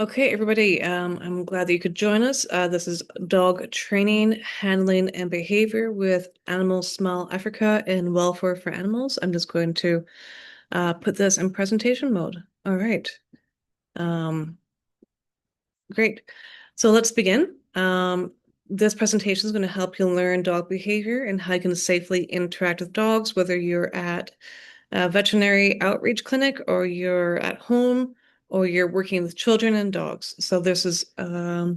Okay, everybody, I'm glad that you could join us. This is dog training, handling, and behavior with Animal Smile Africa and welfare for animals. I'm just going to put this in presentation mode. All right. Um, Great. So let's begin. This presentation is going to help you learn dog behavior and how you can safely interact with dogs, whether you're at a veterinary outreach clinic or you're at home or you're working with children and dogs. So this is a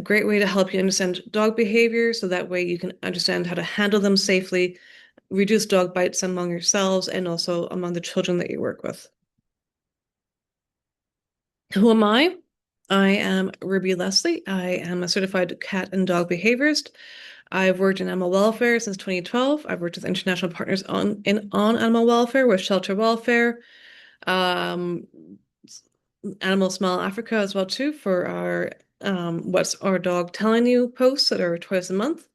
great way to help you understand dog behavior so that way you can understand how to handle them safely, reduce dog bites among yourselves and also among the children that you work with. Who am I? I am Ruby Leslie. I am a certified cat and dog behaviorist. I've worked in animal welfare since 2012. I've worked with international partners on animal welfare with shelter welfare, um, Animal Smile Africa as well too for our What's Our Dog Telling You posts that are twice a month.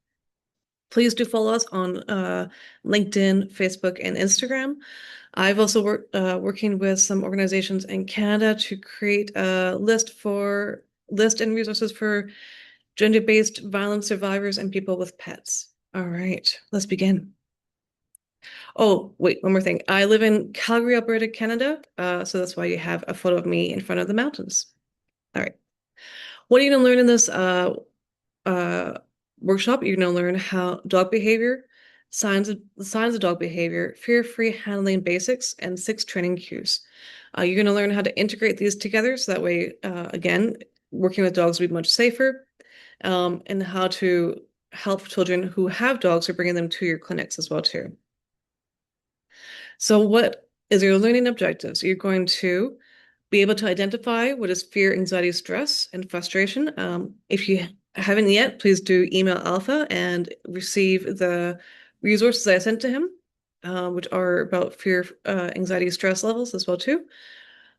Please do follow us on LinkedIn, Facebook, and Instagram. I've also worked working with some organizations in Canada to create a list and resources for gender-based violence survivors and people with pets. All right, let's begin. Oh, wait, one more thing. I live in Calgary, Alberta, Canada, so that's why you have a photo of me in front of the mountains. All right. What are you going to learn in this uh, workshop? You're going to learn how dog behavior, signs of dog behavior, fear-free handling basics, and 6 training cues. You're going to learn how to integrate these together so that way, again, working with dogs will be much safer, and how to help children who have dogs or bringing them to your clinics as well too. So what is your learning objectives? You're going to be able to identify what is fear, anxiety, stress, and frustration. If you haven't yet, please do email Alpha and receive the resources I sent to him, which are about fear, anxiety, stress levels as well too.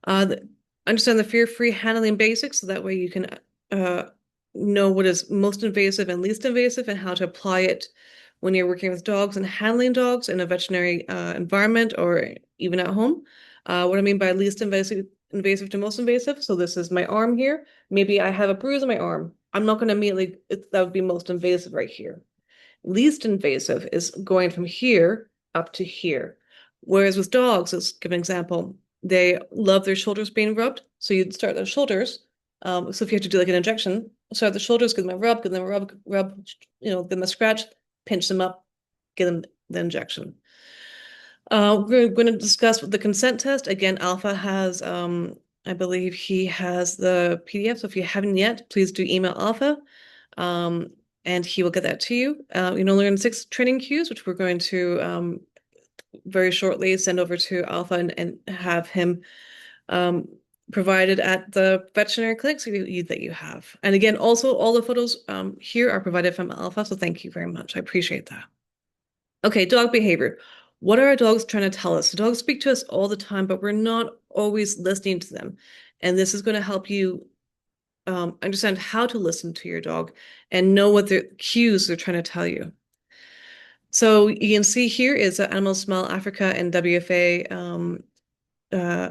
Understand the fear-free handling basics, so that way you can uh, know what is most invasive and least invasive and how to apply it when you're working with dogs and handling dogs in a veterinary environment or even at home. What I mean by least invasive to most invasive. So this is my arm here. Maybe I have a bruise on my arm. I'm not going to immediately, that would be most invasive right here. Least invasive is going from here up to here. Whereas with dogs, let's give an example, they love their shoulders being rubbed. So you'd start their shoulders. So if you have to do like an injection, start the shoulders, give them a rub, give them a rub, give them a scratch, pinch them up, give them the injection. We're going to discuss the consent test. Again, Alpha has, I believe he has the PDF. So if you haven't yet, please do email Alpha. Um, and he will get that to you. Learn 6 training cues, which we're going to very shortly send over to Alpha and have him provided at the veterinary clinics that you have. And again, also all the photos here are provided from Alpha, so thank you very much. I appreciate that. Okay, dog behavior. What are our dogs trying to tell us? The dogs speak to us all the time, but we're not always listening to them. And this is going to help you understand how to listen to your dog and know what the cues they're trying to tell you. So you can see here is Animal Smile Africa and WFA. Uh,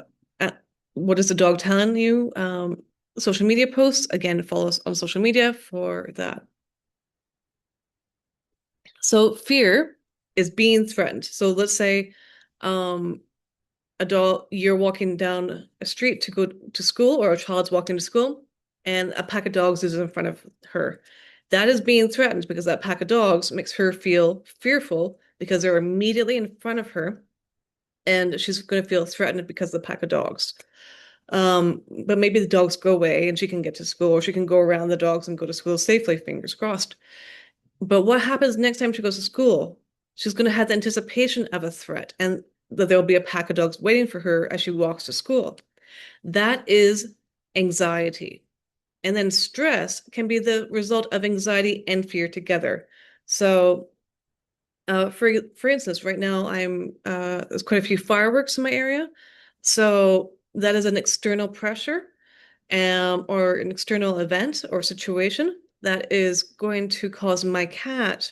what is the dog telling you? Social media posts. Again, follow us on social media for that. So fear is being threatened. So let's say um, you're walking down a street to go to school, or a child's walking to school, and a pack of dogs is in front of her. That is being threatened because that pack of dogs makes her feel fearful because they're immediately in front of her, and she's going to feel threatened because of the pack of dogs. But maybe the dogs go away and she can get to school, or she can go around the dogs and go to school safely, fingers crossed. But what happens next time she goes to school? She's going to have the anticipation of a threat and that there'll be a pack of dogs waiting for her as she walks to school. That is anxiety. And then stress can be the result of anxiety and fear together. So, for instance, right now there's quite a few fireworks in my area. So that is an external pressure, or an external event or situation that is going to cause my cat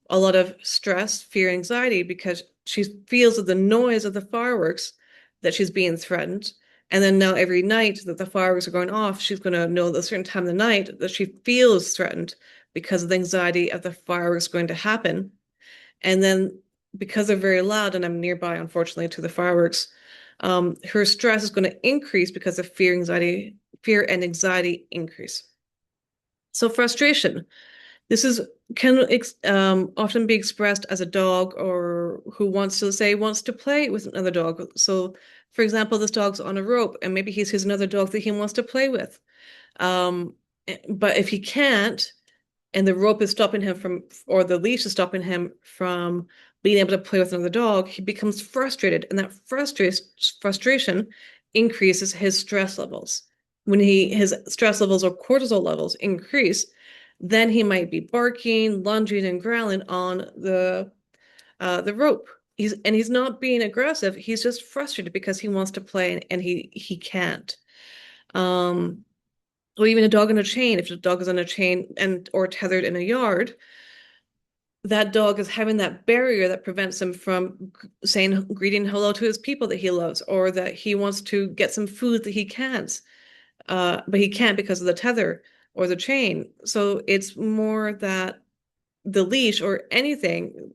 a lot of stress, fear, anxiety because she feels that the noise of the fireworks that she's being threatened, And then now every night that the fireworks are going off, she's going to know at a certain time of the night that she feels threatened because of the anxiety of the fireworks going to happen. And then because they're very loud and I'm nearby, unfortunately, to the fireworks, her stress is going to increase because of fear and anxiety increase. So frustration. This is can often be expressed as a dog or who wants to play with another dog. So, for example, this dog's on a rope and maybe he sees another dog that he wants to play with. Um, but if he can't, and the rope is stopping him from, or the leash is stopping him from being able to play with another dog, he becomes frustrated, and that frustration increases his stress levels. When his stress levels or cortisol levels increase, then he might be barking, lunging, and growling on the rope. He's not being aggressive. He's just frustrated because he wants to play and he can't. Um, or even a dog on a chain. If the dog is on a chain and or tethered in a yard, that dog is having that barrier that prevents him from saying greeting hello to his people that he loves, or that he wants to get some food that he can't, but he can't because of the tether or the chain. So it's more that the leash or anything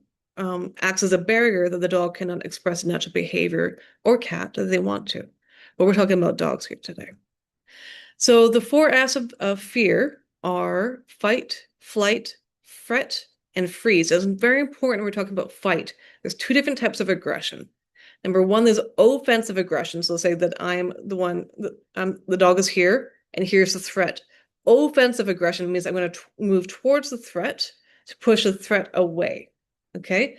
acts as a barrier that the dog cannot express natural behavior or cat that they want to. But we're talking about dogs here today. So the four F's of fear are fight, flight, fret, and freeze. It's very important when we're talking about fight. There's two different types of aggression. Number one, there's offensive aggression. So say that I'm the one, the dog is here, and here's the threat. Offensive aggression means I'm going to move towards the threat to push the threat away. Okay?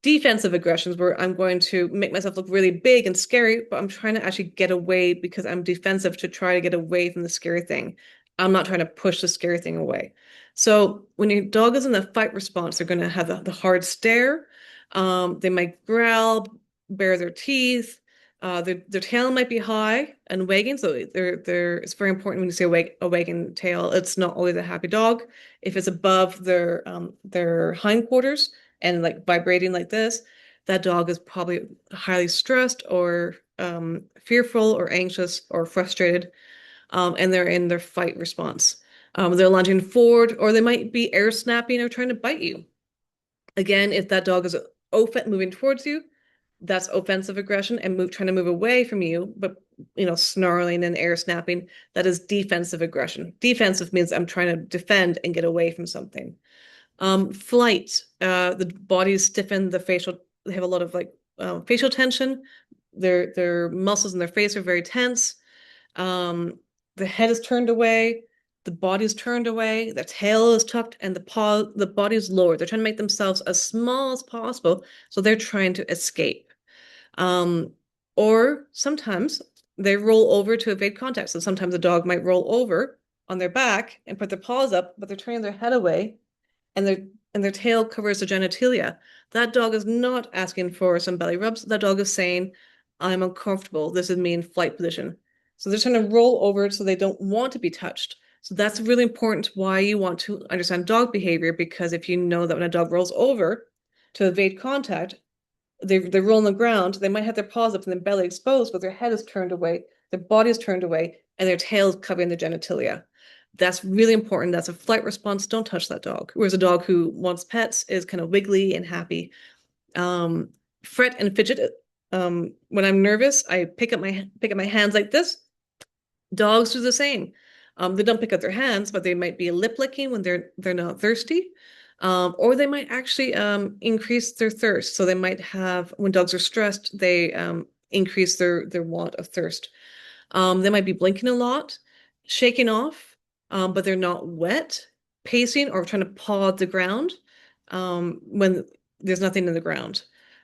Defensive aggressions where I'm going to make myself look really big and scary, but I'm trying to actually get away because I'm defensive to try to get away from the scary thing. I'm not trying to push the scary thing away. So when your dog is in the fight response, they're going to have the hard stare. They might growl, bare their teeth. Their tail might be high and wagging. So it's very important when you see a wagging tail. It's not always a happy dog. If it's above their hindquarters, and like vibrating like this, that dog is probably highly stressed or fearful or anxious or frustrated, and they're in their fight response. They're lunging forward, or they might be air snapping or trying to bite you. Again, if that dog is moving towards you, that's offensive aggression, and trying to move away from you, but snarling and air snapping, that is defensive aggression. Defensive means I'm trying to defend and get away from something. Flight, the body is stiffened, they have a lot of facial tension. Their muscles in their face are very tense. The head is turned away, the body is turned away, the tail is tucked, and the body is lowered. They're trying to make themselves as small as possible, so they're trying to escape. Um, or sometimes they roll over to evade contact. So sometimes a dog might roll over on their back and put their paws up, but they're turning their head away and their tail covers the genitalia. That dog is not asking for some belly rubs. That dog is saying, I'm uncomfortable. This is me in flight position. So they're trying to roll over so they don't want to be touched. So that's really important why you want to understand dog behavior, because if you know that when a dog rolls over to evade contact, they roll on the ground, they might have their paws up and their belly exposed, but their head is turned away, their body is turned away, and their tail is covering the genitalia. That's really important. That's a flight response. Don't touch that dog. Whereas a dog who wants pets is kind of wiggly and happy. Um, Fret and fidget. When I'm nervous, I pick up my hands like this. Dogs do the same. They don't pick up their hands, but they might be lip licking when they're not thirsty. Or they might actually increase their thirst. So they might have, when dogs are stressed, they increase their want of thirst. They might be blinking a lot, shaking off, but they're not wet, pacing or trying to paw the ground when there's nothing in the ground.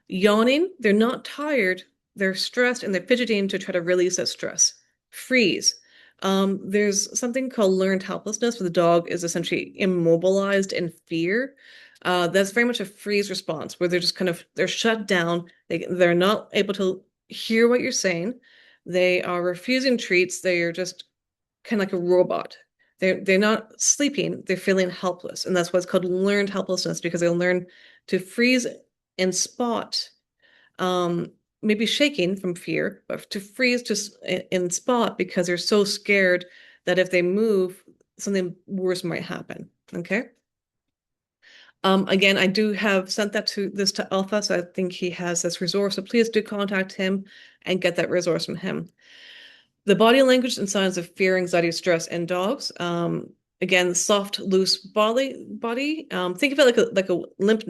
Yawning, they're not tired, they're stressed and they're fidgeting to try to release that stress. Freeze. There's something called learned helplessness, where the dog is essentially immobilized in fear. That's very much a freeze response, where they're shut down. They're not able to hear what you're saying. They are refusing treats. They are just kind of like a robot. They're not sleeping. They're feeling helpless, and that's what's called learned helplessness, because they'll learn to freeze and spot maybe shaking from fear, but to freeze just in spot because they're so scared that if they move, something worse might happen. Okay. Again, I do have sent this to Alpha, so I think he has this resource. So please do contact him and get that resource from him. The body language and signs of fear, anxiety, stress in dogs. Again, soft, loose body. Think of it like a limp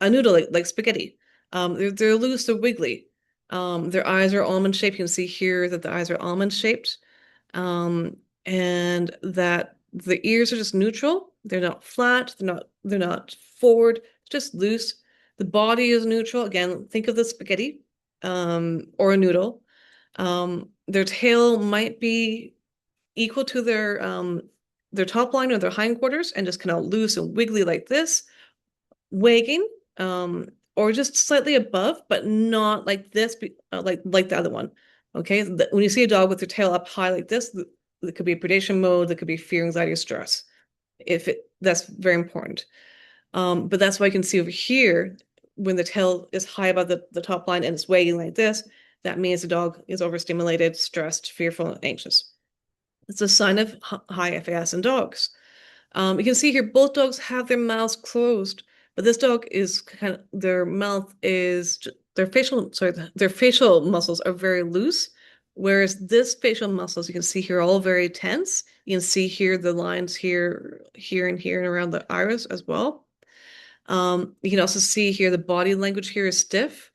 a noodle like spaghetti. They're loose, they're wiggly. Their eyes are almond shaped. You can see here that the eyes are almond shaped. And that the ears are just neutral. They're not flat, they're not forward, just loose. The body is neutral. Again, think of the spaghetti, or a noodle. Their tail might be equal to their top line or their hindquarters and just kind of loose and wiggly like this, wagging, or just slightly above, but not like this, like the other one. Okay, when you see a dog with their tail up high like this, it could be predation mode, that could be fear, anxiety, or stress. That's very important. But that's why you can see over here when the tail is high above the top line and it's wagging like this, that means the dog is overstimulated, stressed, fearful, and anxious. It's a sign of high FAS in dogs. You can see here both dogs have their mouths closed, but this dog is kind of their mouth is their facial muscles are very loose, whereas this facial muscles you can see here are all very tense. You can see here the lines here, and here, and around the iris as well. You can also see here the body language here is stiff,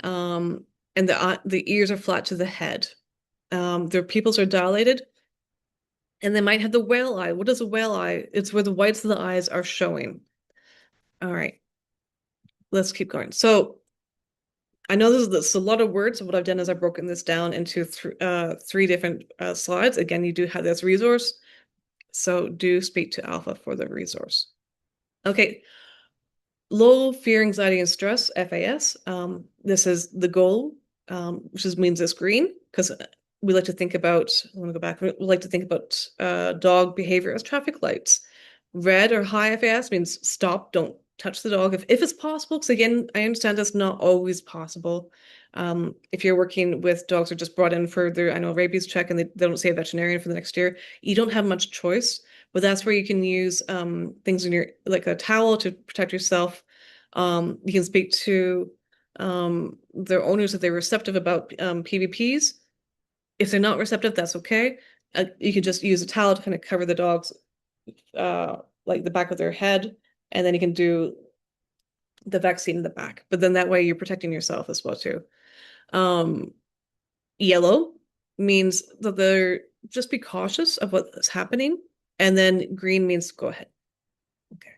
and the ears are flat to the head. Their pupils are dilated. And they might have the whale eye. What is a whale eye? It's where the whites of the eyes are showing. All right, let's keep going. So I know this is a lot of words. So what I've done is I've broken this down into three different slides. Again, you do have this resource. So do speak to Alpha for the resource. Okay, low fear, anxiety, and stress, FAS. This is the goal, which means it's green because we like to think about, I want to go back, we like to think about dog behavior as traffic lights. Red or high FAS means stop, don't touch the dog if it's possible. Because again, I understand that's not always possible. If you're working with dogs who are just brought in for their annual rabies check and they don't see a veterinarian for the next year, you don't have much choice. But that's where you can use things in your, like a towel to protect yourself. You can speak to their owners if they're receptive about PVPs. If they're not receptive, that's okay. You can just use a towel to kind of cover the dog's like the back of their head, and then you can do the vaccine in the back. But then that way you're protecting yourself as well too. Yellow means that they're just be cautious of what is happening, and then green means go ahead. Okay.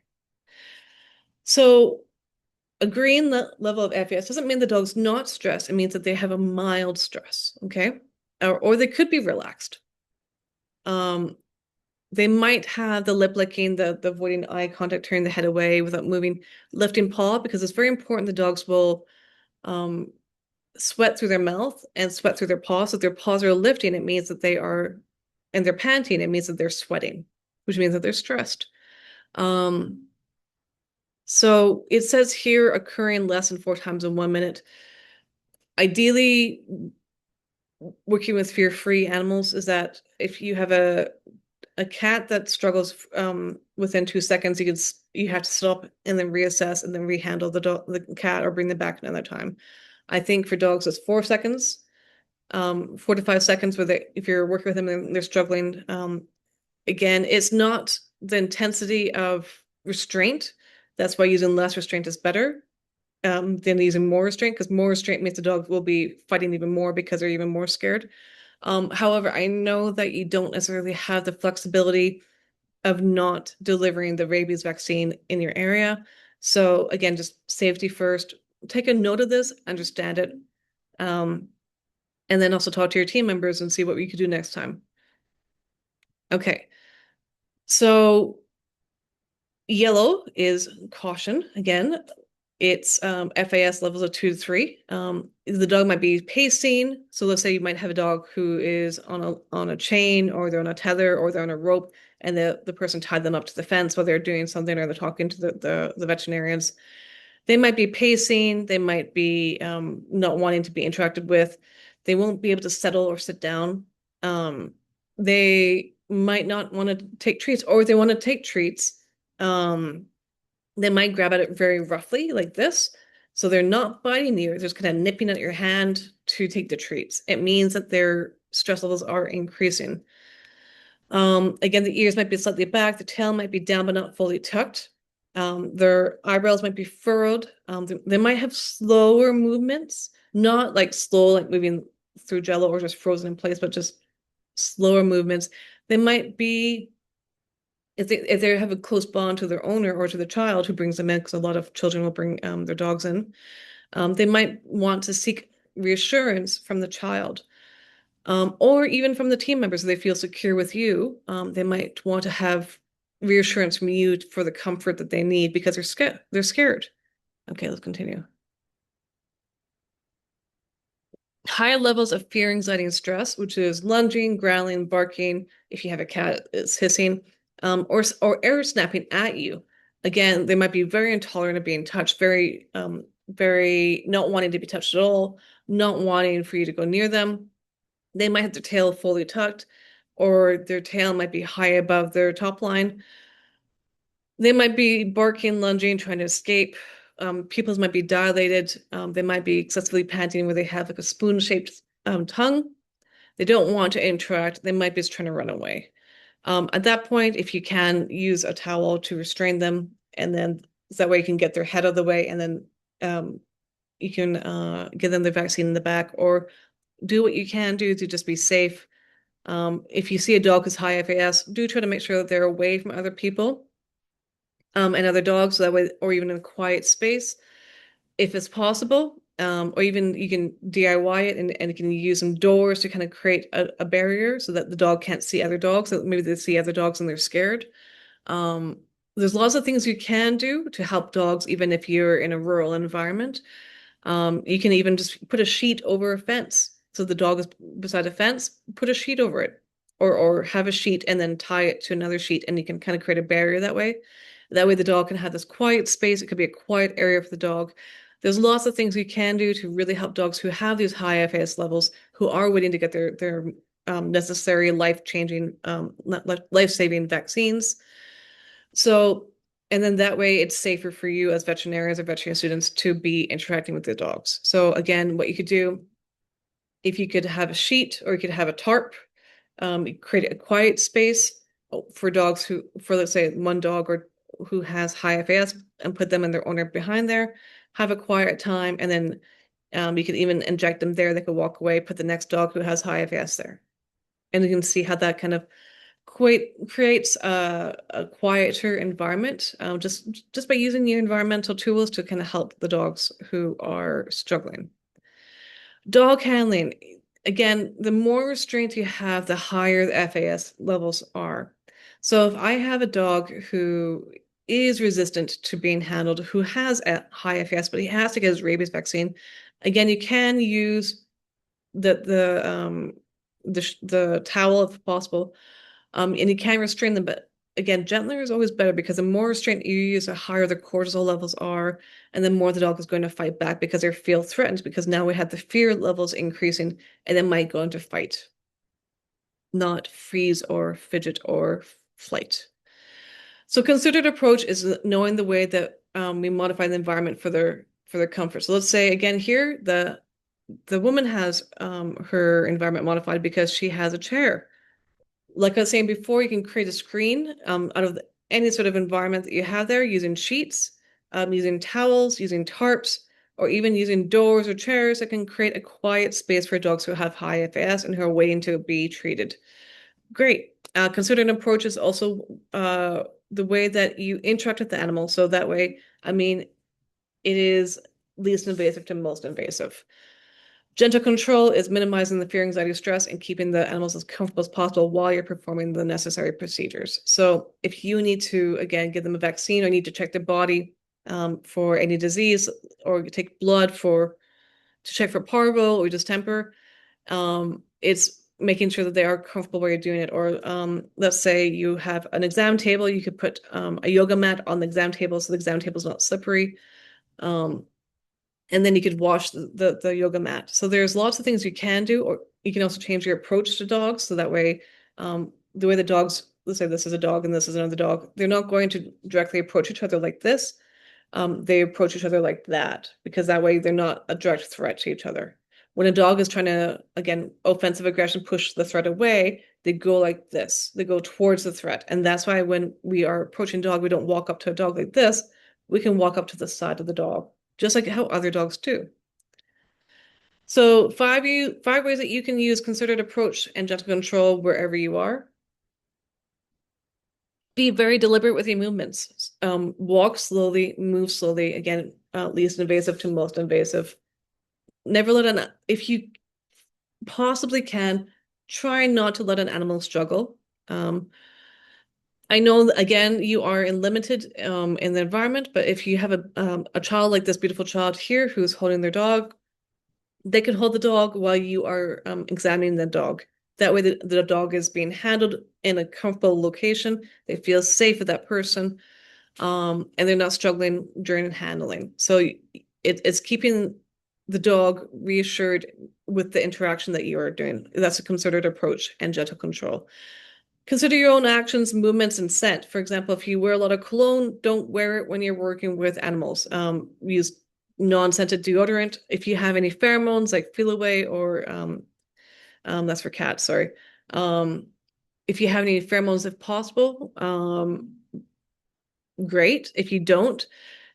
So a green level of FAS doesn't mean the dog's not stressed. It means that they have a mild stress, okay? Or they could be relaxed. They might have the lip licking, the avoiding eye contact, turning the head away without moving, lifting paw, because it's very important the dogs will sweat through their mouth and sweat through their paws. So if their paws are lifting, it means that and they're panting, it means that they're sweating, which means that they're stressed. So it says here occurring less than 4 times in 1 minute. Ideally, working with fear-free animals is that if you have a cat that struggles within 2 seconds, you have to stop and then reassess and then rehandle the cat or bring them back another time. I think for dogs it's 4 seconds, 4 to 5 seconds where if you're working with them and they're struggling. Again, it's not the intensity of restraint. That's why using less restraint is better than using more restraint, because more restraint means the dog will be fighting even more because they're even more scared. However, I know that you don't necessarily have the flexibility of not delivering the rabies vaccine in your area. So again, just safety first. Take a note of this, understand it, and then also talk to your team members and see what we could do next time. Okay, so yellow is caution. Again, it's FAS levels of 2 to 3. The dog might be pacing. So let's say you might have a dog who is on a chain, or they're on a tether, or they're on a rope, and the person tied them up to the fence while they're doing something, or they're talking to the veterinarians. They might be pacing, they might be not wanting to be interacted with. They won't be able to settle or sit down. They might not want to take treats, or if they want to take treats, um, they might grab at it very roughly, like this. So they're not biting you, they're just kind of nipping at your hand to take the treats. It means that their stress levels are increasing. Again, the ears might be slightly back, the tail might be down but not fully tucked. Their eyebrows might be furrowed. They might have slower movements, not like slow, like moving through jello or just frozen in place, but just slower movements. They might be, if they have a close bond to their owner or to the child who brings them in, because a lot of children will bring their dogs in, they might want to seek reassurance from the child. Or even from the team members, if they feel secure with you, they might want to have reassurance from you for the comfort that they need because they're scared. They're scared. Okay, let's continue. High levels of fear, anxiety, and stress, which is lunging, growling, barking. If you have a cat, it's hissing, or air snapping at you. Again, they might be very intolerant of being touched, very not wanting to be touched at all, not wanting for you to go near them. They might have their tail fully tucked, or their tail might be high above their top line. They might be barking, lunging, trying to escape. Pupils might be dilated. They might be excessively panting where they have like a spoon-shaped tongue. They don't want to interact. They might be just trying to run away. At that point, if you can, use a towel to restrain them, and then so that way you can get their head out of the way, and then you can give them the vaccine in the back, or do what you can do to just be safe. If you see a dog who's high FAS, do try to make sure that they're away from other people and other dogs, so that way, or even in a quiet space, if it's possible. Or even you can DIY it, and you can use some doors to kind of create a barrier so that the dog can't see other dogs. So maybe they see other dogs and they're scared. Um, there's lots of things you can do to help dogs, even if you're in a rural environment. You can even just put a sheet over a fence. So the dog is beside a fence, put a sheet over it. Or have a sheet and then tie it to another sheet, and you can kind of create a barrier that way. That way the dog can have this quiet space. It could be a quiet area for the dog. There's lots of things you can do to really help dogs who have these high FAS levels, who are waiting to get their necessary life-changing, life-saving vaccines. So, and then that way it's safer for you as veterinarians or veterinary students to be interacting with the dogs. So again, what you could do, if you could have a sheet or you could have a tarp, create a quiet space for dogs who, for let's say one dog or who has high FAS, and put them and their owner behind there, have a quiet time, and then you could even inject them there. They could walk away, put the next dog who has high FAS there. And you can see how that kind of creates a quieter environment, just by using your environmental tools to kind of help the dogs who are struggling. Dog handling. Again, the more restraint you have, the higher the FAS levels are. So if I have a dog who is resistant to being handled, who has a high FAS, but he has to get his rabies vaccine, again, you can use the towel if possible, and you can restrain them, but again, gentler is always better, because the more restraint you use, the higher the cortisol levels are, and the more the dog is going to fight back because they feel threatened, because now we have the fear levels increasing, and it might go into fight, not freeze or fidget or flight. So considered approach is knowing the way that we modify the environment for their comfort. So let's say again here, the woman has her environment modified because she has a chair. Like I was saying before, you can create a screen out of any sort of environment that you have there, using sheets, using towels, using tarps, or even using doors or chairs that can create a quiet space for dogs who have high FAS and who are waiting to be treated. Great. Consider an approach is also the way that you interact with the animal. So that way, I mean, it is least invasive to most invasive. Gentle control is minimizing the fear, anxiety, stress, and keeping the animals as comfortable as possible while you're performing the necessary procedures. So if you need to, again, give them a vaccine, or need to check their body for any disease, or take blood to check for parvo or distemper, it's making sure that they are comfortable while you're doing it. Or let's say you have an exam table, you could put a yoga mat on the exam table so the exam table is not slippery. Um, and then you could wash the yoga mat. So there's lots of things you can do, or you can also change your approach to dogs. So that way, the way the dogs, let's say this is a dog and this is another dog, they're not going to directly approach each other like this. They approach each other like that because that way they're not a direct threat to each other. When a dog is trying to, again, offensive aggression, push the threat away, they go like this. They go towards the threat. And that's why when we are approaching a dog, we don't walk up to a dog like this. We can walk up to the side of the dog, just like how other dogs do. So five ways that you can use concerted approach and gentle control wherever you are. Be very deliberate with your movements. Walk slowly, move slowly. Again, least invasive to most invasive. Never let if you possibly can, try not to let an animal struggle. Um, I know, again, you are limited in the environment, but if you have a child like this beautiful child here who's holding their dog, they can hold the dog while you are examining the dog. That way, the dog is being handled in a comfortable location. They feel safe with that person, and they're not struggling during handling. So it's keeping the dog reassured with the interaction that you are doing. That's a concerted approach and gentle control. Consider your own actions, movements, and scent. For example, if you wear a lot of cologne, don't wear it when you're working with animals. Use non-scented deodorant. If you have any pheromones like feel away or that's for cats, sorry. Um, if you have any pheromones, if possible, great. If you don't,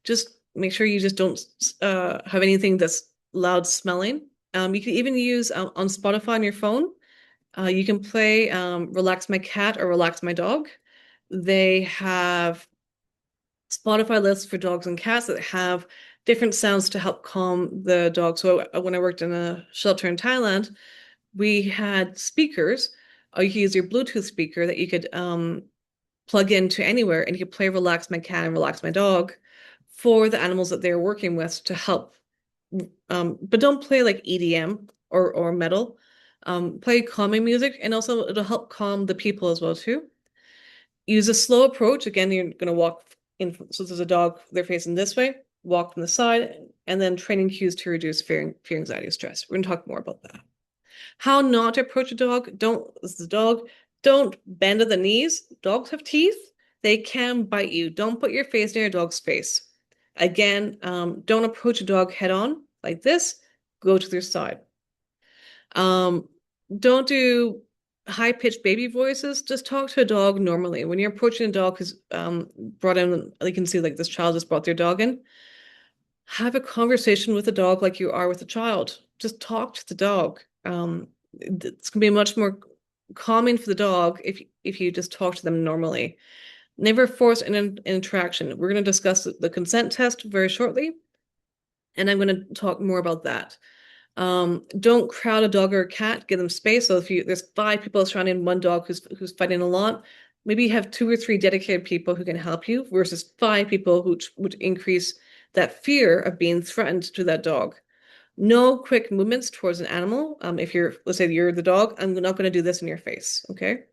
just make sure you just don't have anything that's loud smelling. You can even use on Spotify on your phone. You can play Relax My Cat or Relax My Dog. They have Spotify lists for dogs and cats that have different sounds to help calm the dog. So when I worked in a shelter in Thailand, we had speakers. You could use your Bluetooth speaker that you could plug into anywhere, and you could play Relax My Cat and Relax My Dog for the animals that they're working with to help. But don't play like EDM or metal. Play calming music, and also it'll help calm the people as well too. Use a slow approach. Again, you're going to walk in. So there's a dog, they're facing this way. Walk from the side, and then training cues to reduce fear, anxiety, stress. We're going to talk more about that. How not to approach a dog. This is a dog. Don't bend at the knees. Dogs have teeth. They can bite you. Don't put your face near a dog's face. Again, don't approach a dog head on like this. Go to their side. Um, don't do high-pitched baby voices. Just talk to a dog normally. When you're approaching a dog who's brought in, you can see like this child just brought their dog in. Have a conversation with the dog like you are with a child. Just talk to the dog. It's gonna be much more calming for the dog if you just talk to them normally. Never force an interaction. We're going to discuss the consent test very shortly, and I'm going to talk more about that. Don't crowd a dog or a cat. Give them space. So if there's five people surrounding one dog who's fighting a lot, maybe you have two or three dedicated people who can help you versus five people who would increase that fear of being threatened to that dog. No quick movements towards an animal. If let's say you're the dog, I'm not going to do this in your face, okay?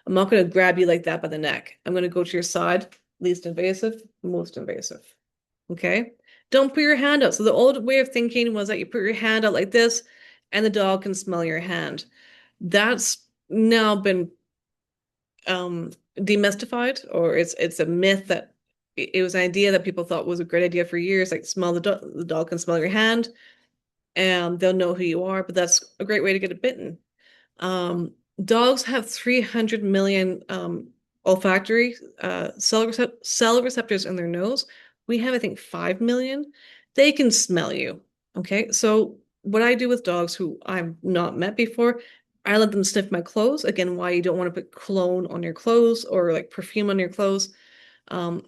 I'm not going to grab you like that by the neck. I'm going to go to your side, least invasive, most invasive, okay? Don't put your hand out. So the old way of thinking was that you put your hand out like this and the dog can smell your hand. That's now been demystified, or it's a myth that it was an idea that people thought was a great idea for years, like the dog can smell your hand and they'll know who you are, but that's a great way to get it bitten. Um, Dogs have 300 million olfactory cell receptors in their nose. We have, I think, 5 million. They can smell you. Okay, so what I do with dogs who I've not met before, I let them sniff my clothes. Again, why you don't want to put cologne on your clothes or like perfume on your clothes. Um,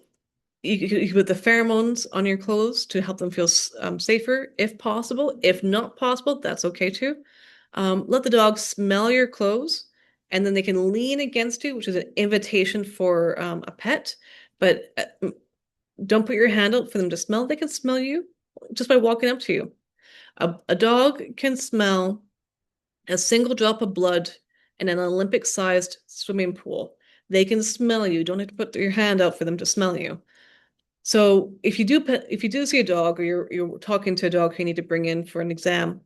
you put the pheromones on your clothes to help them feel safer if possible. If not possible, that's okay too. Let the dog smell your clothes and then they can lean against you, which is an invitation for a pet. But don't put your hand out for them to smell. They can smell you just by walking up to you. A dog can smell a single drop of blood in an Olympic-sized swimming pool. They can smell you. Don't have to put your hand out for them to smell you. So if you do see a dog or you're talking to a dog who you need to bring in for an exam,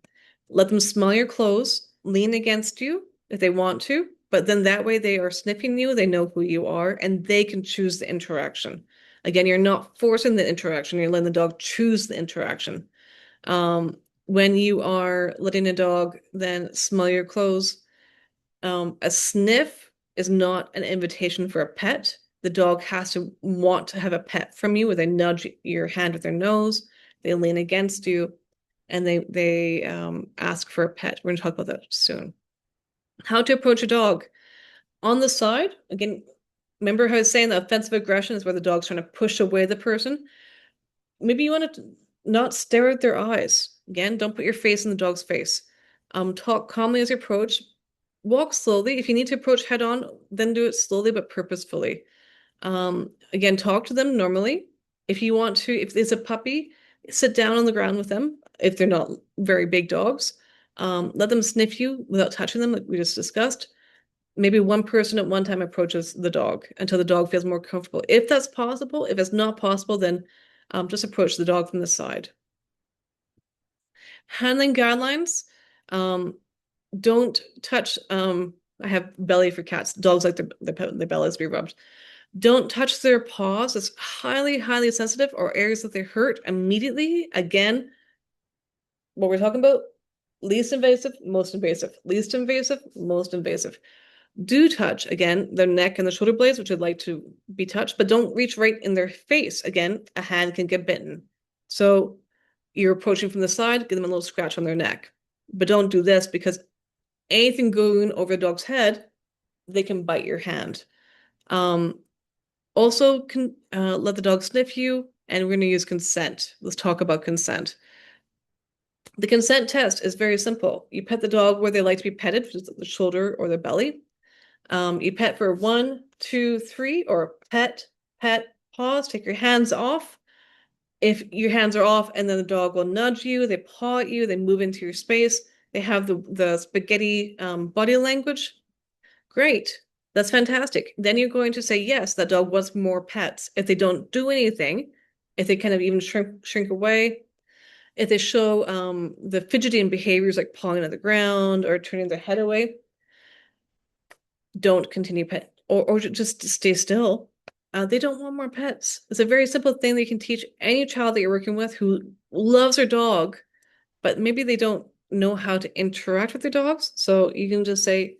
let them smell your clothes, lean against you if they want to, but then that way they are sniffing you, they know who you are, and they can choose the interaction. Again, you're not forcing the interaction, you're letting the dog choose the interaction. When you are letting a dog then smell your clothes, a sniff is not an invitation for a pet. The dog has to want to have a pet from you, where they nudge your hand with their nose, they lean against you, and they ask for a pet. We're going to talk about that soon. How to approach a dog. On the side, again, remember how I was saying that offensive aggression is where the dog's trying to push away the person? Maybe you want to not stare at their eyes. Again, don't put your face in the dog's face. Talk calmly as you approach. Walk slowly. If you need to approach head on, then do it slowly but purposefully. Again, talk to them normally. If you want to, if it's a puppy, sit down on the ground with them if they're not very big dogs. Let them sniff you without touching them, like we just discussed. Maybe one person at one time approaches the dog until the dog feels more comfortable. If that's possible, if it's not possible, then just approach the dog from the side. Handling guidelines. Um, don't touch. I have belly for cats. Dogs like their bellies to be rubbed. Don't touch their paws. It's highly, highly sensitive, or areas that they hurt immediately. Again, what we're talking about, least invasive, most invasive. Least invasive, most invasive. Do touch, again, their neck and the shoulder blades, which would like to be touched, but don't reach right in their face. Again, a hand can get bitten. So you're approaching from the side, give them a little scratch on their neck. But don't do this, because anything going over the dog's head, they can bite your hand. Also, can let the dog sniff you, and we're going to use consent. Let's talk about consent. The consent test is very simple. You pet the dog where they like to be petted, which is the shoulder or the belly. You pet for 1, 2, 3, or pet, pet, pause, take your hands off. If your hands are off and then the dog will nudge you, they paw at you, they move into your space, they have the spaghetti body language. Great. That's fantastic. Then you're going to say, yes, that dog wants more pets. If they don't do anything, if they kind of even shrink away, if they show the fidgeting behaviors like pawing on the ground or turning their head away, don't continue pet or just stay still. They don't want more pets. It's a very simple thing that you can teach any child that you're working with who loves their dog, but maybe they don't know how to interact with their dogs. So you can just say,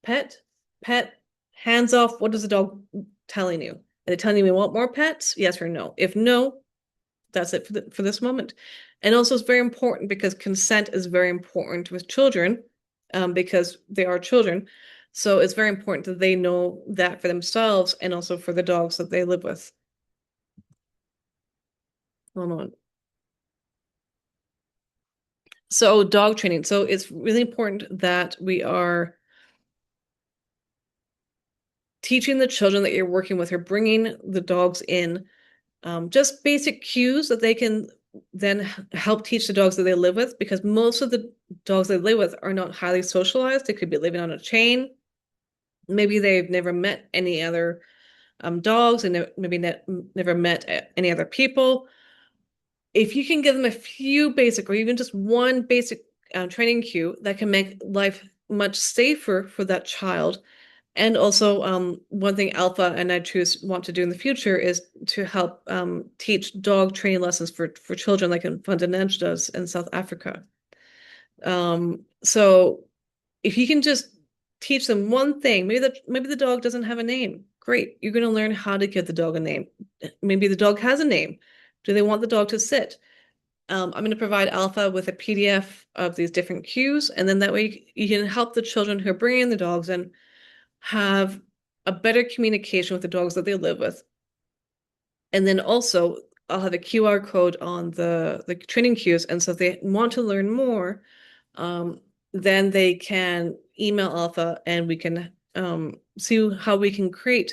pet, pet, hands off. What is the dog telling you? Are they telling you we want more pets? Yes or no? If no, that's it for this moment. And also, it's very important because consent is very important with children, because they are children. So it's very important that they know that for themselves and also for the dogs that they live with. Hold on. So dog training. So it's really important that we are teaching the children that you're working with or bringing the dogs in just basic cues that they can then help teach the dogs that they live with, because most of the dogs they live with are not highly socialized. They could be living on a chain. Maybe they've never met any other dogs and maybe never met any other people. If you can give them a few basic or even just one basic training cue, that can make life much safer for that child. And also, one thing Alpha and I choose want to do in the future is to help teach dog training lessons for children, like in Tanzania does in South Africa. So if you can just teach them one thing, maybe the dog doesn't have a name. Great, you're going to learn how to give the dog a name. Maybe the dog has a name. Do they want the dog to sit? I'm going to provide Alpha with a PDF of these different cues, and then that way you can help the children who are bringing the dogs in have a better communication with the dogs that they live with. And then also, I'll have a QR code on the training cues. And so if they want to learn more, then they can email Alpha and we can see how we can create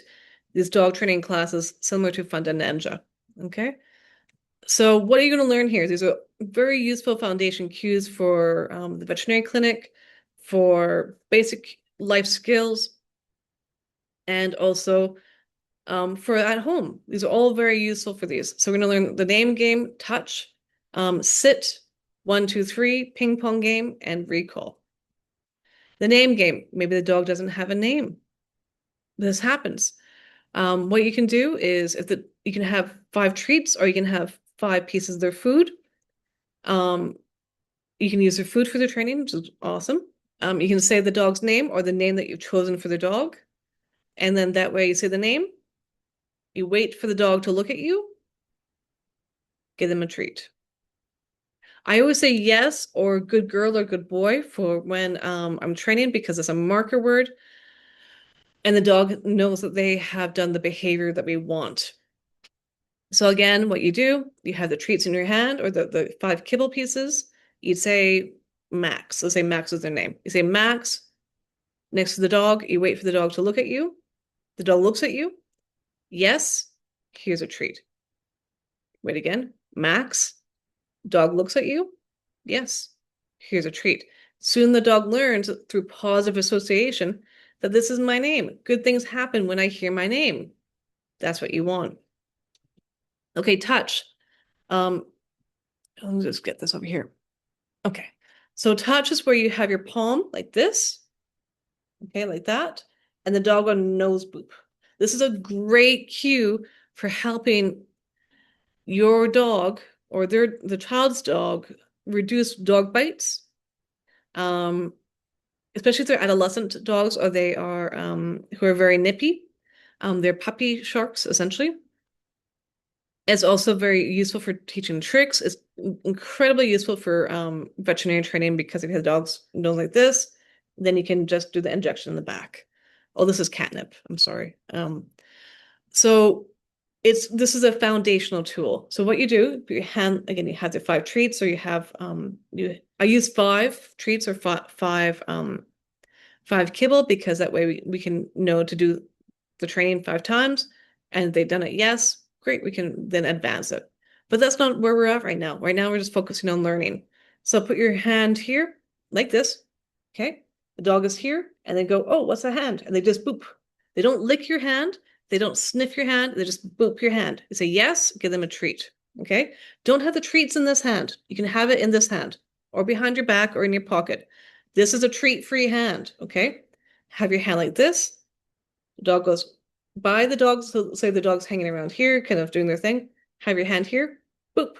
these dog training classes similar to Funda Ninja. Okay. So what are you going to learn here? These are very useful foundation cues for the veterinary clinic, for basic life skills, and also for at home. These are all very useful for these. So we're going to learn the name game, touch, sit, 1, 2, 3, ping pong game, and recall. The name game, maybe the dog doesn't have a name. This happens. What you can do is you can have 5 treats or you can have 5 pieces of their food. You can use their food for their training, which is awesome. You can say the dog's name or the name that you've chosen for the dog. And then that way you say the name, you wait for the dog to look at you, give them a treat. I always say yes or good girl or good boy for when I'm training because it's a marker word and the dog knows that they have done the behavior that we want. So again, what you do, you have the treats in your hand or the 5 kibble pieces. You'd say Max. Let's say Max is their name. You say Max next to the dog. You wait for the dog to look at you. The dog looks at you. Yes, here's a treat. Wait again. Max. Dog looks at you. Yes, here's a treat. Soon the dog learns through positive association that this is my name. Good things happen when I hear my name. That's what you want. Okay, touch. Let me just get this over here. Okay, so touch is where you have your palm like this, okay, like that, and the dog on nose boop. This is a great cue for helping your dog or the child's dog reduce dog bites, especially if they're adolescent dogs or they are who are very nippy. They're puppy sharks essentially. It's also very useful for teaching tricks. It's incredibly useful for veterinary training because if you have dogs nose like this, then you can just do the injection in the back. Oh, this is catnip. I'm sorry. So this is a foundational tool. So what you do, your hand again, you have the 5 treats, or you have I use 5 treats or five kibble because that way we can know to do the training 5 times, and they've done it, yes, great, we can then advance it. But that's not where we're at right now. Right now, we're just focusing on learning. So put your hand here, like this, okay? The dog is here, and they go, oh, what's a hand? And they just boop. They don't lick your hand. They don't sniff your hand. They just boop your hand. You say yes, give them a treat, okay? Don't have the treats in this hand. You can have it in this hand or behind your back or in your pocket. This is a treat-free hand, okay? Have your hand like this. The dog goes by the dog, so say the dog's hanging around here, kind of doing their thing. Have your hand here, boop.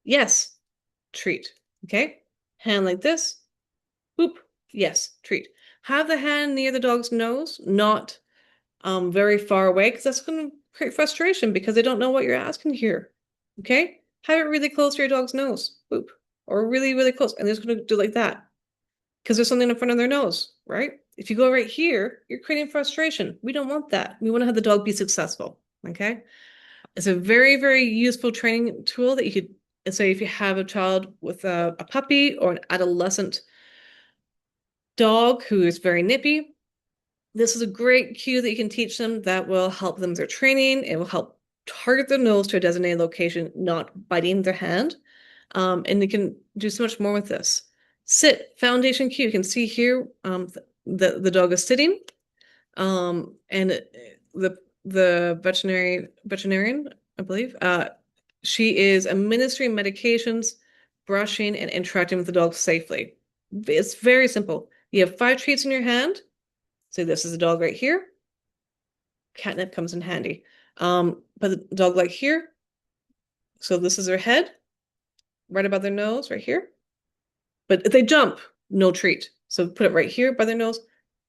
Yes, treat, okay? Hand like this, boop. Yes, treat. Have the hand near the dog's nose, not very far away, because that's going to create frustration because they don't know what you're asking here, okay? Have it really close to your dog's nose, boop. Or really, really close, and they're just going to do like that because there's something in front of their nose, right? If you go right here, you're creating frustration. We don't want that. We want to have the dog be successful, okay? It's a very, very useful training tool that you could say if you have a child with a puppy or an adolescent dog who is very nippy. This is a great cue that you can teach them that will help them with their training. It will help target their nose to a designated location, not biting their hand. And you can do so much more with this. Sit, foundation cue. You can see here the dog is sitting, and the veterinarian, I believe, she is administering medications, brushing, and interacting with the dog safely. It's very simple. You have 5 treats in your hand. Say this is a dog right here. Catnip comes in handy. But the dog like here. So this is their head, right above their nose, right here. But if they jump, no treat. So put it right here by their nose,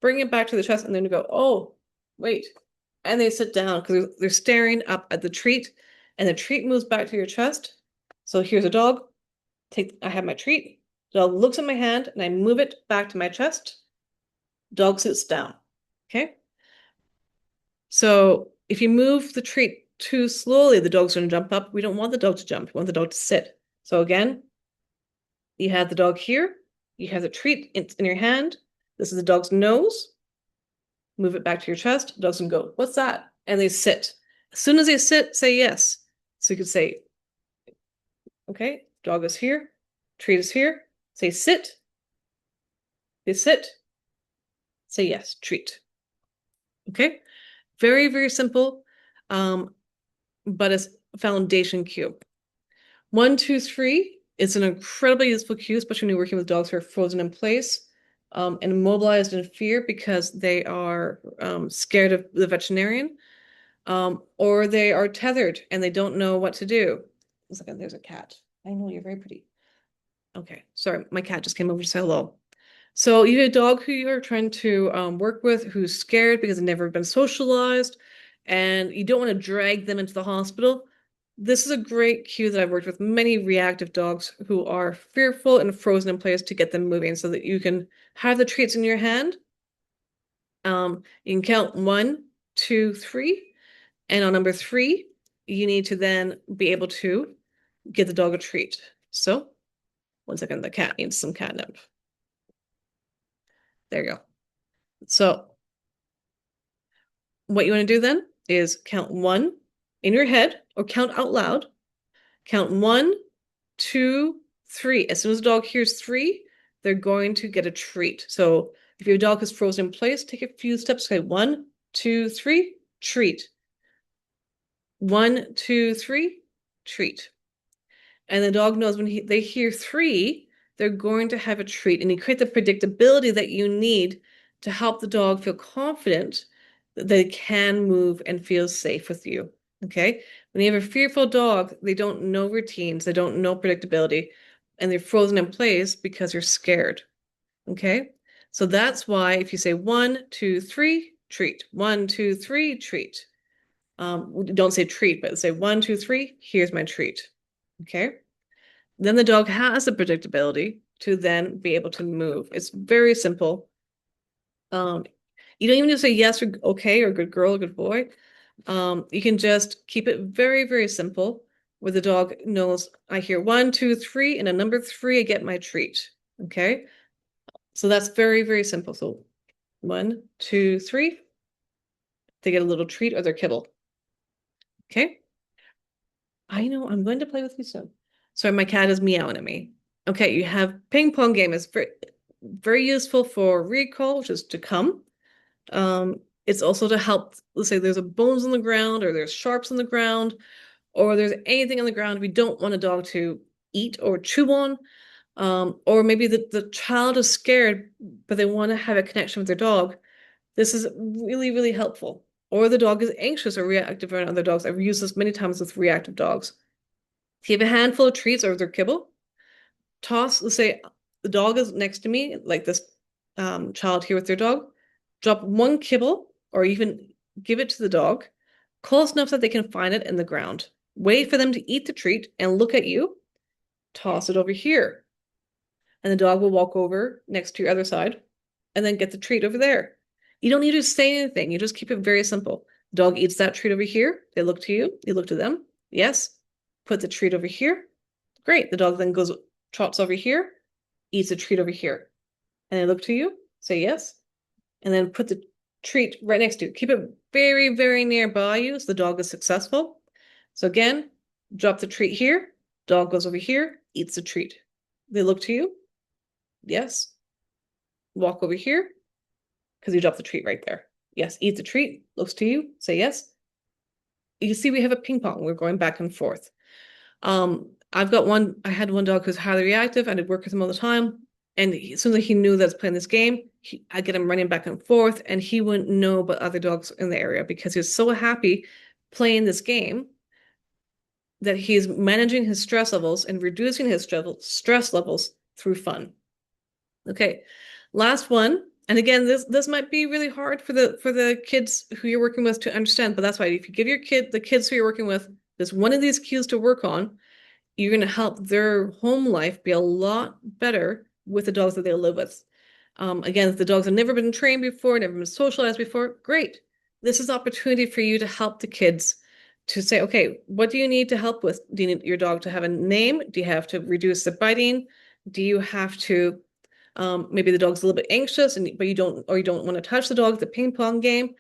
bring it back to the chest, and then you go, oh, wait. And they sit down because they're staring up at the treat, and the treat moves back to your chest. So here's a dog. I have my treat. Dog looks at my hand, and I move it back to my chest. Dog sits down. Okay? So if you move the treat too slowly, the dog's going to jump up. We don't want the dog to jump. We want the dog to sit. So again, you have the dog here. You have the treat in your hand. This is the dog's nose. Move it back to your chest. Dog's gonna go, what's that? And they sit. As soon as they sit, say yes. So you could say, okay, dog is here. Treat is here. Say sit. They sit. Say yes, treat. Okay? Very, very simple. Um, but it's a foundation cue. 1, 2, 3 is an incredibly useful cue, especially when you're working with dogs who are frozen in place, and immobilized in fear because they are scared of the veterinarian, or they are tethered and they don't know what to do. One second, there's a cat. I know you're very pretty. Okay, sorry, my cat just came over to say hello. So you have a dog who you're trying to work with who's scared because they've never been socialized, and you don't want to drag them into the hospital. This is a great cue that I've worked with many reactive dogs who are fearful and frozen in place to get them moving so that you can have the treats in your hand. You can count 1, 2, 3, and on number 3, you need to then be able to give the dog a treat. So, one second, the cat needs some catnip. There you go. So, what you want to do then is count 1 in your head or count out loud. Count 1, 2, 3. As soon as the dog hears 3, they're going to get a treat. So if your dog is frozen in place, take a few steps. Okay, 1, 2, 3, treat. 1, 2, 3, treat. And the dog knows when they hear 3, they're going to have a treat. And you create the predictability that you need to help the dog feel confident that they can move and feel safe with you. Okay? When you have a fearful dog, they don't know routines, they don't know predictability, and they're frozen in place because you're scared. Okay? So that's why if you say 1, 2, 3, treat. 1, 2, 3, treat. Don't say treat, but say 1, 2, 3, here's my treat. Okay? Then the dog has the predictability to then be able to move. It's very simple. You don't even need to say yes or okay or good girl or good boy. You can just keep it very, very simple where the dog knows I hear 1, 2, 3, and a number 3, I get my treat. Okay. So that's very, very simple. So 1, 2, 3, they get a little treat or their kibble. Okay. I know I'm going to play with you soon. Sorry, my cat is meowing at me. Okay, you have ping pong game. It's very, very useful for recall, which is to come. It's also to help, let's say there's a bones on the ground or there's sharps on the ground or there's anything on the ground we don't want a dog to eat or chew on. Or maybe the child is scared, but they want to have a connection with their dog. This is really, really helpful. Or the dog is anxious or reactive around other dogs. I've used this many times with reactive dogs. If you have a handful of treats or their kibble, toss, let's say the dog is next to me, like this child here with their dog, drop one kibble or even give it to the dog close enough that they can find it in the ground. Wait for them to eat the treat and look at you, toss it over here. And the dog will walk over next to your other side and then get the treat over there. You don't need to say anything. You just keep it very simple. Dog eats that treat over here. They look to you. You look to them. Yes. Put the treat over here. Great. The dog then goes, trots over here, eats a treat over here. And they look to you, say yes, and then put the treat right next to you. Keep it very, very nearby you so the dog is successful. So again, drop the treat here. Dog goes over here, eats the treat. They look to you. Yes. Walk over here because you dropped the treat right there. Yes, eat the treat, looks to you, say yes. You see we have a ping pong. We're going back and forth. I had one dog who's highly reactive. I did work with him all the time. And as soon as he knew that I was playing this game, I get him running back and forth, and he wouldn't know about other dogs in the area because he was so happy playing this game that he's managing his stress levels and reducing his stress levels through fun. Okay, last one. And again, this might be really hard for the kids who you're working with to understand, but that's why if you give the kids who you're working with this one of these cues to work on, you're going to help their home life be a lot better with the dogs that they live with. Again, if the dogs have never been trained before, never been socialized before, great. This is opportunity for you to help the kids to say, okay, what do you need to help with? Do you need your dog to have a name? Do you have to reduce the biting? Do you have to maybe the dog's a little bit anxious but you don't want to touch the dog at the ping pong game?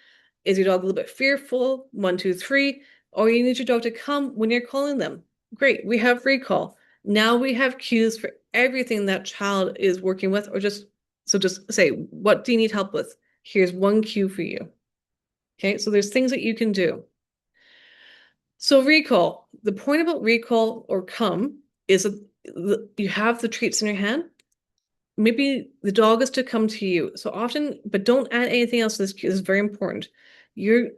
Is your dog a little bit fearful? 1, 2, 3, or you need your dog to come when you're calling them. Great, we have recall. Now we have cues for everything that child is working with, or just say, what do you need help with? Here's one cue for you. Okay, so there's things that you can do. So recall, the point about recall or come is that you have the treats in your hand. Maybe the dog is to come to you. So often, but don't add anything else to this. This is very important. Your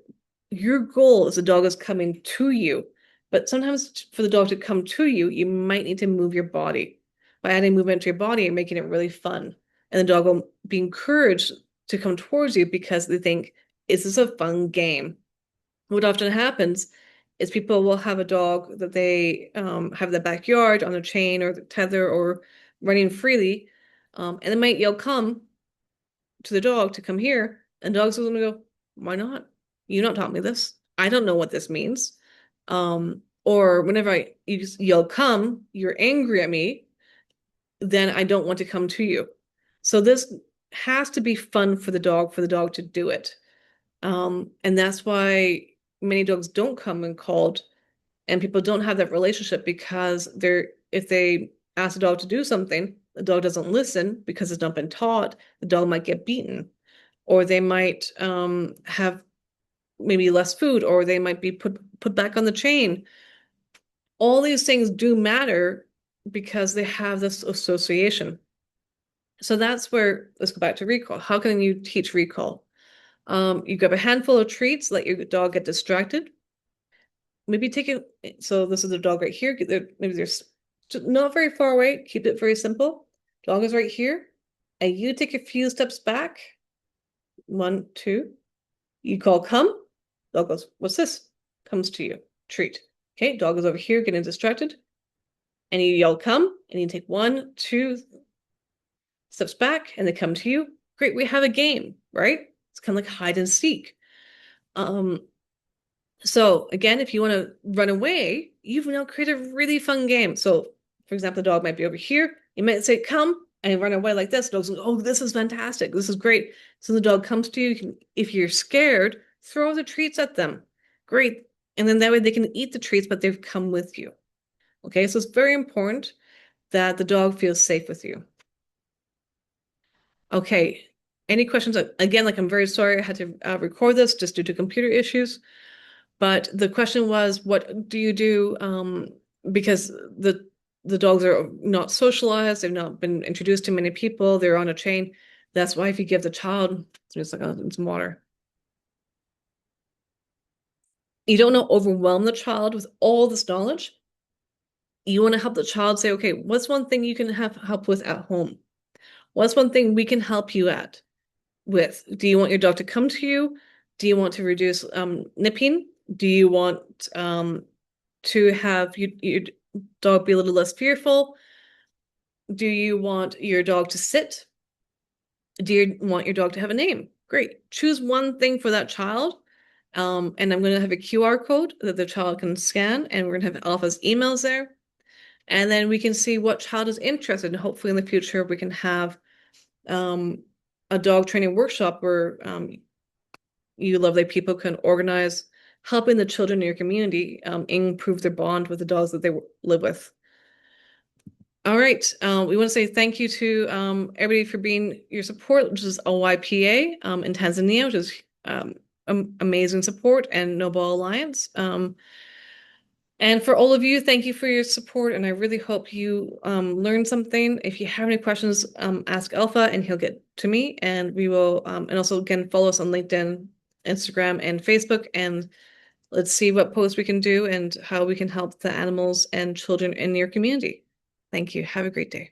your goal is the dog is coming to you. But sometimes for the dog to come to you, you might need to move your body. By adding movement to your body and making it really fun. And the dog will be encouraged to come towards you because they think, is this a fun game? What often happens is people will have a dog that they have in the backyard on a chain or the tether or running freely, and they might yell, "Come," to the dog to come here, and dogs are going to go, "Why not? You don't taught me this. I don't know what this means." Or whenever you just yell, "Come," you're angry at me, then I don't want to come to you. So this has to be fun for the dog to do it. And that's why many dogs don't come when called, and people don't have that relationship because if they ask the dog to do something, the dog doesn't listen because it's not been taught, the dog might get beaten, or they might have maybe less food, or they might be put back on the chain. All these things do matter because they have this association. So that's where, let's go back to recall. How can you teach recall? You grab a handful of treats, let your dog get distracted. Maybe take it. So this is the dog right here. Maybe there's not very far away. Keep it very simple. Dog is right here. And you take a few steps back. 1, 2. You call come. Dog goes, what's this? Comes to you. Treat. Okay, dog is over here getting distracted. And you yell come. And you take 1, 2 steps back and they come to you. Great, we have a game, right? It's kind of like hide and seek. Um, So again, if you want to run away, you've now created a really fun game. So for example, the dog might be over here. You might say, come, and run away like this. The dog's like, oh, this is fantastic. This is great. So the dog comes to you. If you're scared, throw the treats at them. Great. And then that way they can eat the treats, but they've come with you. Okay, so it's very important that the dog feels safe with you. Okay, any questions? Again, like I'm very sorry I had to record this just due to computer issues. But the question was, what do you do? Because the dogs are not socialized, they've not been introduced to many people, they're on a chain. That's why if you give the child, it's like some water. You don't want to overwhelm the child with all this knowledge. You want to help the child say, okay, what's one thing you can have help with at home? What's one thing we can help you at with? Do you want your dog to come to you? Do you want to reduce nipping? Do you want to have your dog be a little less fearful? Do you want your dog to sit? Do you want your dog to have a name? Great. Choose one thing for that child. And I'm going to have a QR code that the child can scan, and we're going to have Alpha's emails there. And then we can see what child is interested. And hopefully in the future, we can have um, a dog training workshop where you lovely people can organize helping the children in your community improve their bond with the dogs that they live with. All right. We want to say thank you to everybody for being your support, which is OYPA in Tanzania, which is amazing support, and Noble Alliance. And for all of you, thank you for your support, and I really hope you learned something. If you have any questions, ask Alpha, and he'll get to me, and we will. And also, again, follow us on LinkedIn, Instagram, and Facebook, and let's see what posts we can do and how we can help the animals and children in your community. Thank you. Have a great day.